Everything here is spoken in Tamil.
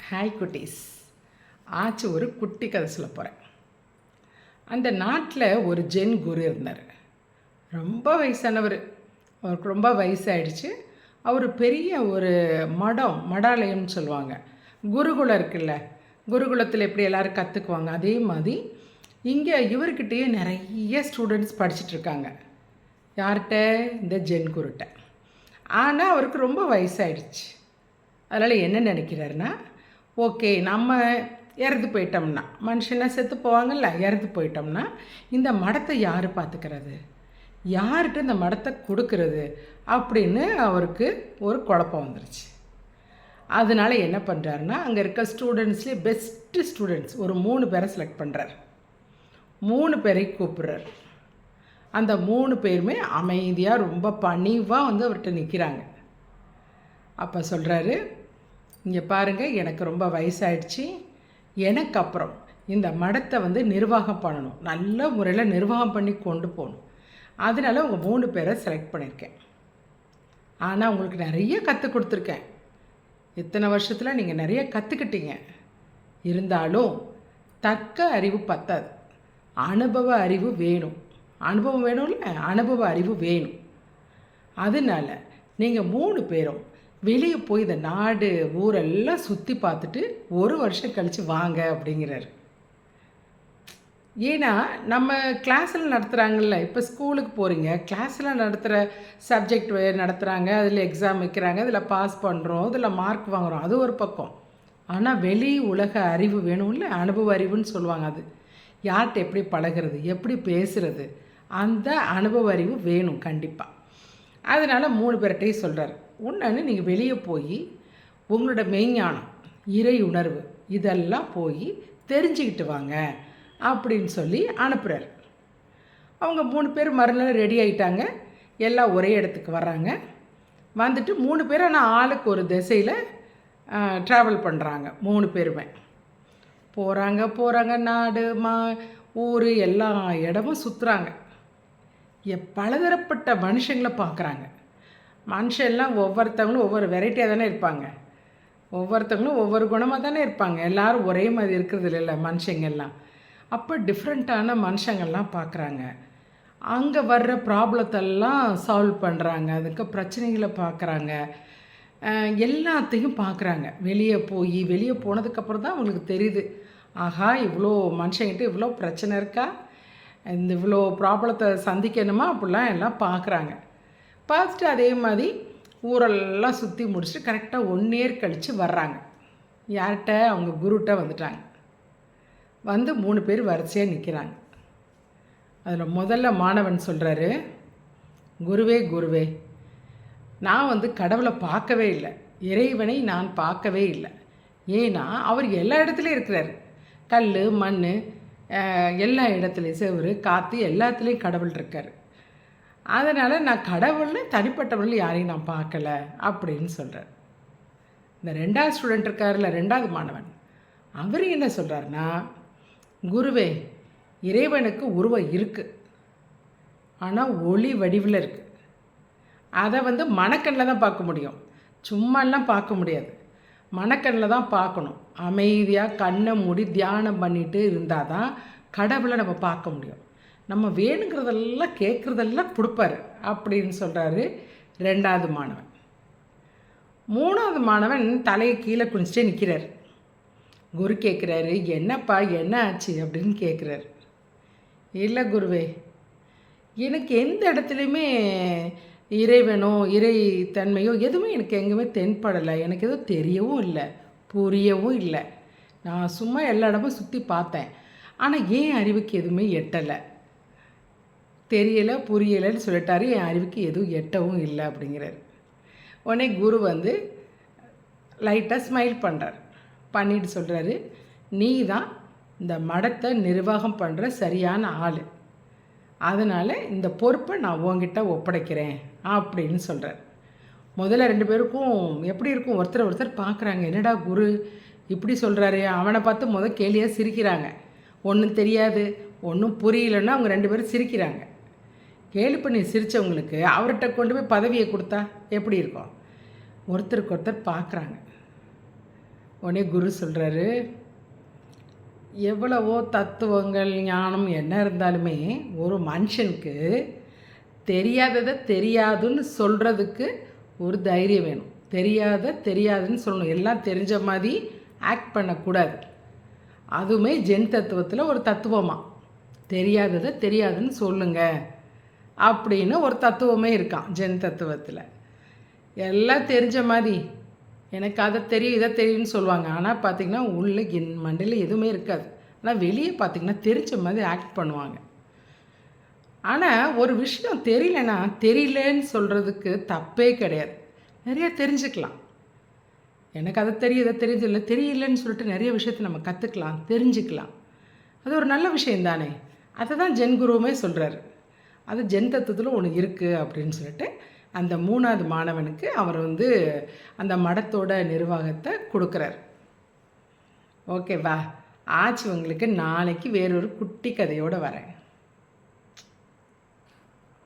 ஹாய் குட்டீஸ். ஆச்சு ஒரு குட்டி கதை சொல்ல போகிறேன். அந்த நாட்டில் ஒரு ஜென் குரு இருந்தார். ரொம்ப வயசானவர். அவருக்கு ரொம்ப வயசாயிடுச்சு. அவர் பெரிய ஒரு மடாலயம்னு சொல்லுவாங்க. குருகுலம் இருக்குல்ல, குருகுலத்தில் எப்படி எல்லோரும் கற்றுக்குவாங்க, அதே மாதிரி இங்கே இவர்கிட்டயே நிறைய ஸ்டூடெண்ட்ஸ் படிச்சுட்ருக்காங்க. யார்கிட்ட? இந்த ஜென் குருட்ட. ஆனால் அவருக்கு ரொம்ப வயசாயிடுச்சு. அதனால் என்ன நினைக்கிறாருன்னா, ஓகே நம்ம இறந்து போயிட்டோம்னா, மனுஷனாக செத்து போவாங்கள்ல, இறந்து போயிட்டோம்னா இந்த மடத்தை யார் பார்த்துக்கிறது, யார்கிட்ட இந்த மடத்தை கொடுக்கறது அப்படின்னு அவருக்கு ஒரு குழப்பம் வந்துருச்சு. அதனால் என்ன பண்ணுறாருன்னா, அங்கே இருக்க ஸ்டூடெண்ட்ஸ்லேயே பெஸ்ட்டு ஸ்டூடெண்ட்ஸ் ஒரு 3 பேரை செலக்ட் பண்ணுறாரு. 3 பேரை கூப்பிட்றாரு. அந்த 3 பேருமே அமைதியாக ரொம்ப பணிவாக அவர்கிட்ட நிற்கிறாங்க. அப்போ சொல்கிறாரு, இங்கே பாருங்கள், எனக்கு ரொம்ப வயசாயிடுச்சு. எனக்கு அப்புறம் இந்த மடத்தை நிர்வாகம் பண்ணணும், நல்ல முறையில் நிர்வாகம் பண்ணி கொண்டு போகணும். அதனால் உங்கள் 3 பேரை செலக்ட் பண்ணியிருக்கேன். ஆனால் உங்களுக்கு நிறைய கற்றுக் கொடுத்துருக்கேன். இத்தனை வருஷத்தில் நீங்கள் நிறைய கற்றுக்கிட்டீங்க. இருந்தாலும் தக்க அறிவு பத்தாது, அனுபவ அறிவு வேணும். அனுபவம் வேணும்ல, அனுபவ அறிவு வேணும். அதனால் நீங்கள் 3 பேரும் வெளியே போய் இந்த நாடு ஊரெல்லாம் சுற்றி பார்த்துட்டு 1 வருஷம் கழித்து வாங்க அப்படிங்கிறாரு. ஏன்னா நம்ம கிளாஸில் நடத்துகிறாங்கல்ல, இப்போ ஸ்கூலுக்கு போகிறீங்க, கிளாஸில் நடத்துகிற சப்ஜெக்ட் நடத்துகிறாங்க, அதில் எக்ஸாம் வைக்கிறாங்க, அதில் பாஸ் பண்ணுறோம், அதில் மார்க் வாங்குகிறோம், அது ஒரு பக்கம். ஆனால் வெளி உலக அறிவு வேணும்ல, அனுபவ அறிவுன்னு சொல்லுவாங்க. அது யார்கிட்ட எப்படி பழகிறது, எப்படி பேசுகிறது, அந்த அனுபவ அறிவு வேணும் கண்டிப்பாக. அதனால் 3 பேர்கிட்டையும் சொல்கிறார், ஒன்று நீங்கள் வெளியே போய் உங்களோட மெய்ஞானம், இறை உணர்வு இதெல்லாம் போய் தெரிஞ்சுக்கிட்டு வாங்க அப்படின்னு சொல்லி அனுப்புகிறார். அவங்க 3 பேர் மறுநாள் ரெடி ஆகிட்டாங்க. எல்லாம் ஒரே இடத்துக்கு வர்றாங்க. வந்துட்டு 3 பேர் ஆனால் ஆளுக்கு ஒரு திசையில் ட்ராவல் பண்ணுறாங்க. 3 பேருமே போகிறாங்க நாடு ஊர் எல்லா இடமும் சுற்றுறாங்க. பலதரப்பட்ட மனுஷங்களை பார்க்குறாங்க. மனுஷெல்லாம் ஒவ்வொருத்தவங்களும் ஒவ்வொரு வெரைட்டியாக தானே இருப்பாங்க, ஒவ்வொருத்தவங்களும் ஒவ்வொரு குணமாக தானே இருப்பாங்க. எல்லோரும் ஒரே மாதிரி இருக்கிறது இல்லைல்ல மனுஷங்கள்லாம். அப்போ டிஃப்ரெண்ட்டான மனுஷங்கள்லாம் பார்க்குறாங்க. அங்கே வர்ற ப்ராப்ளத்தெல்லாம் சால்வ் பண்ணுறாங்க, அதுக்கு பிரச்சனைகளை பார்க்குறாங்க, எல்லாத்தையும் பார்க்குறாங்க. வெளியே போனதுக்கப்புறம் தான் அவங்களுக்கு தெரியுது, ஆஹா இவ்வளோ மனுஷங்கிட்ட இவ்வளோ பிரச்சனை இருக்கா, இந்த இவ்வளோ ப்ராப்ளத்தை சந்திக்கணுமா அப்படிலாம் எல்லாம் பார்க்குறாங்க. பார்த்துட்டு அதே மாதிரி ஊரெல்லாம் சுற்றி முடிச்சுட்டு கரெக்டாக 1 இயர் கழித்து வர்றாங்க. யார்கிட்ட? அவங்க குருட்ட வந்துட்டாங்க. 3 பேர் வரிசையாக நிற்கிறாங்க. அதில் முதல்ல மாணவன் சொல்கிறாரு, குருவே நான் கடவுளை பார்க்கவே இல்லை, இறைவனை நான் பார்க்கவே இல்லை. ஏன்னா அவர் எல்லா இடத்துலையும் இருக்கிறார், கல் மண் எல்லா இடத்துலையும், செவரு காற்று எல்லாத்துலேயும் கடவுள் இருக்கார். அதனால் நான் கடவுள்னு தனிப்பட்டவர்கள் யாரையும் நான் பார்க்கல அப்படின்னு சொல்கிறார். இந்த 2வது ஸ்டூடெண்ட் இருக்கார்ல, 2வது மாணவன், அவர் என்ன சொல்கிறாருன்னா, குருவே இறைவனுக்கு உருவம் இருக்குது, ஆனால் ஒளி வடிவில் இருக்குது. அதை மனக்கண்ணில் தான் பார்க்க முடியும், சும்மாலாம் பார்க்க முடியாது. மனக்கண்ணில் தான் பார்க்கணும். அமைதியாக கண்ணை மூடி தியானம் பண்ணிட்டு இருந்தால் தான் கடவுளை நம்ம பார்க்க முடியும். நம்ம வேணுங்கிறதெல்லாம் கேட்குறதெல்லாம் கொடுப்பாரு அப்படின்னு சொல்கிறாரு 2வது மாணவன். 3வது மாணவன் தலையை கீழே குனிச்சிட்டே நிற்கிறார். குரு கேட்குறாரு, என்னப்பா என்ன ஆச்சு அப்படின்னு கேட்குறாரு. இல்லை குருவே, எனக்கு எந்த இடத்துலையுமே இறைவனோ இறை தன்மையோ எதுவுமே எனக்கு எங்கேயுமே தென்படலை, எனக்கு எதுவும் தெரியவும் இல்லை, புரியவும் இல்லை. நான் சும்மா எல்லா இடமும் சுற்றி பார்த்தேன், ஆனால் ஏன் அறிவுக்கு எதுவுமே எட்டலை, தெரியலை புரியலைன்னு சொல்லிட்டாரு. என் அறிவுக்கு எதுவும் எட்டவும் இல்லை அப்படிங்கிறாரு. உடனே குரு லைட்டாக ஸ்மைல் பண்ணுறார். பண்ணிட்டு சொல்கிறாரு, நீ தான் இந்த மடத்தை நிர்வாகம் பண்ணுற சரியான ஆள், அதனால் இந்த பொறுப்பை நான் உங்ககிட்ட ஒப்படைக்கிறேன் அப்படின்னு சொல்கிறார். முதல்ல 2 பேருக்கும் எப்படி இருக்கும், ஒருத்தர் பார்க்குறாங்க, என்னடா குரு இப்படி சொல்கிறாரு, அவனை பார்த்து கேலியாக சிரிக்கிறாங்க. ஒன்றும் தெரியாது ஒன்றும் புரியலன்னா அவங்க 2 பேரும் சிரிக்கிறாங்க. கேலி பண்ணி சிரித்தவங்களுக்கு அவர்கிட்ட கொண்டு போய் பதவியை கொடுத்தா எப்படி இருக்கும்? ஒருத்தருக்கு ஒருத்தர் பார்க்குறாங்க. உடனே குரு சொல்கிறாரு, எவ்வளவோ தத்துவங்கள் ஞானம் என்ன இருந்தாலுமே ஒரு மனுஷனுக்கு தெரியாததை தெரியாதுன்னு சொல்கிறதுக்கு ஒரு தைரியம் வேணும். தெரியாதுன்னு சொல்லணும். எல்லாம் தெரிஞ்ச மாதிரி ஆக்ட் பண்ணக்கூடாது. அதுவுமே ஜென் தத்துவத்தில் ஒரு தத்துவமாக தெரியாததை தெரியாதுன்னு சொல்லுங்க அப்படின்னு ஒரு தத்துவமே இருக்கான் ஜென் தத்துவத்தில். எல்லாம் தெரிஞ்ச மாதிரி எனக்கு அதை தெரியும் இதை தெரியும்னு சொல்லுவாங்க. ஆனால் பார்த்திங்கன்னா உள்ளே என் மண்டையில் எதுவுமே இருக்காது. ஆனால் வெளியே பார்த்திங்கன்னா தெரிஞ்ச மாதிரி ஆக்ட் பண்ணுவாங்க. ஆனால் ஒரு விஷயம் தெரியலன்னா தெரியலன்னு சொல்கிறதுக்கு தப்பே கிடையாது. நிறையா தெரிஞ்சுக்கலாம். எனக்கு அதை தெரியும் இதை தெரியுது தெரியலன்னு சொல்லிட்டு நிறைய விஷயத்தை நம்ம கற்றுக்கலாம், தெரிஞ்சுக்கலாம். அது ஒரு நல்ல விஷயம் தானே. அதை தான் ஜென் குருவுமே சொல்கிறாரு. அது ஜென் தத்துவத்தில் ஒன்று இருக்குது அப்படின்னு சொல்லிட்டு அந்த 3வது மாணவனுக்கு அவர் அந்த மடத்தோட நிர்வாகத்தை கொடுக்குறார். ஓகேவா? ஆச்சு. உங்களுக்கு நாளைக்கு வேறொரு குட்டி கதையோடு வரேன்.